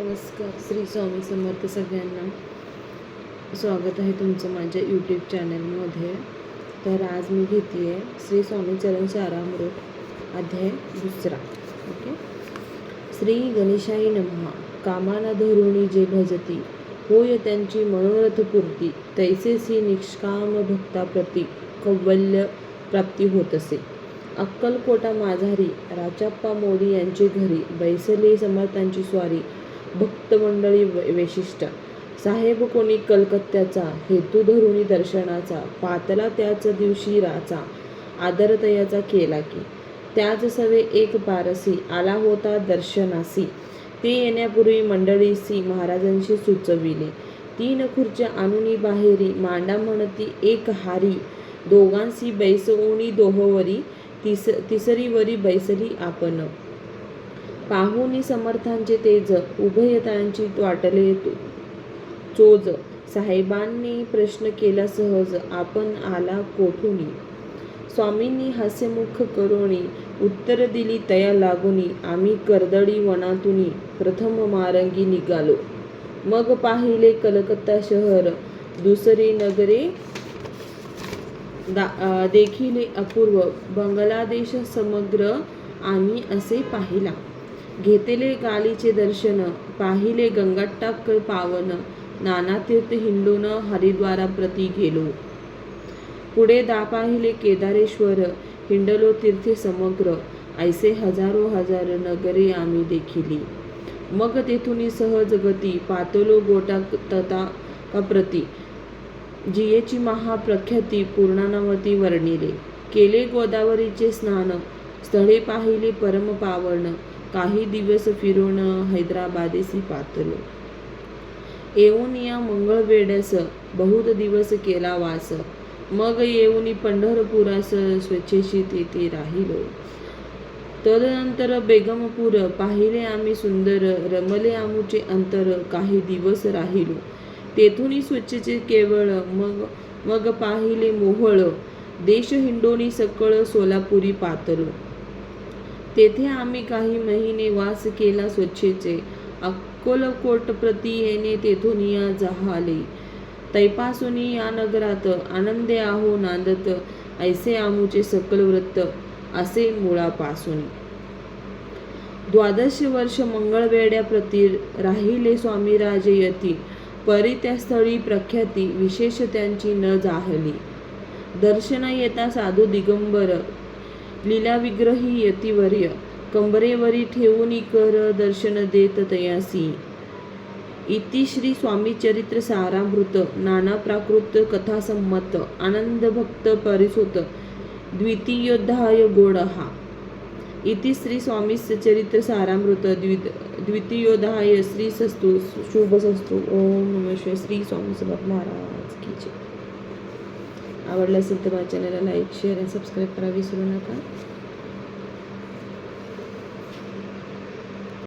नमस्कार. श्री स्वामी समर्थ सगळ्यांना. स्वागत आहे तुमचं माझ्या यूट्यूब चॅनलमध्ये. तर आज मी घेते आहे श्री स्वामी चरण सारामृत अध्याय 2. ओके. श्री गणेशाय नमः. कामाना धरुणी जे भजती, होय त्यांची मनोरथपूर्ती. तैसेसी निष्काम भक्ताप्रती कैवल्य प्राप्ती होत असे. अक्कलकोटा माझारी राजाप्पा मोडी यांचे घरी बैसले समर्थांची स्वारी. भक्तमंडळी वैशिष्ट्य. साहेब कोणी कलकत्त्याचा, हेतू धरुणी दर्शनाचा. पातला त्याच दिवशी राचा, आदरतयाचा केला की. त्याच सवे एक पारसी, आला होता दर्शनासी. ते येण्यापूर्वी मंडळीसी महाराजांशी सुचविले. 3 खुर्च्या आणुनी बाहेरी, मांडा म्हणती एक हारी. दोघांसी बैसवूनी दोहोवरी, तिसरीवरी बैसली आपण. पाहुनी समर्थांचे तेज, उभयतांची वाटले चोज. साहेबांनी प्रश्न केला सहज, आपण आला कोठुनी. स्वामींनी हास्यमुख करोनी, उत्तर दिली तया लागुनी. आम्ही कर्दळी वनातुनी, प्रथम मार्गी निघालो. मग पाहिले कलकत्ता शहर, दुसरी नगरे देखिले अपूर्व. बांगलादेश समग्र आम्ही असे पाहिला. घेतले गालीचे दर्शन, पाहिले गंगाटाक पावन. नाना तीर्थ हिंडून हरिद्वाराप्रती गेलो. पुढे पाहिले केदारेश्वर, हिंडलो तीर्थे समग्र. ऐसे हजारो हजार नगरे आम्ही देखिली. मग तेथुनी सहज गती, पातलो गोटा तथाप्रती. जियेची महाप्रख्याती पूर्णानावती वर्णिले. केले गोदावरीचे स्नान, स्थळे पाहिली परम पावन. काही दिवस फिरून हैदराबादेसी पातलो. येऊन या मंगळवेढ्यास बहुत दिवस केला वास. मग येऊन पंढरपुरास स्वेच्छेशी तेथे राहिलो. तदनंतर बेगमपूर पाहिले आम्ही सुंदर. रमले आमुचे अंतर, काही दिवस राहिलो. तेथुनी स्वेच्छेचे केवळ. मग पाहिले मोहोळ. देश हिंडोनी सकळ सोलापुरी पातलो. तेथे आम्ही काही महिने वास केला स्वेच्छेचे. अक्कलकोट प्रती येणे तेथून या झाले. तैपासून या नगरात आनंदे आहो नांदत. ऐसे आमुचे सकल व्रत, असे मुळापासून. 12 वर्ष मंगळवेढ्या प्रती राहिले स्वामीराजे यती. परी त्या स्थळी प्रख्याती, विशेष त्यांची न जाहली. दर्शना येता साधू दिगंबर, लीला विग्रही यतिवर्य. कंबरेवरी ठेवून कर दर्शन देत तयासी. इति श्री स्वामी चरित्र सारामृत. नाना प्राकृत कथासम्मत. आनंद भक्त परिसुत. द्वितीयोध्याय गोडहा. इति श्री स्वामी चरित्र सारामृत द्वितीयोध्याय. श्री सस्तु शुभसस्तु. ओम नमः शिवाय. श्री स्वामी समर्थ महाराज की जय. आवडला असेल तर माझ्या चॅनलला लाईक, शेअर आणि सबस्क्राईब करा विसरू नका.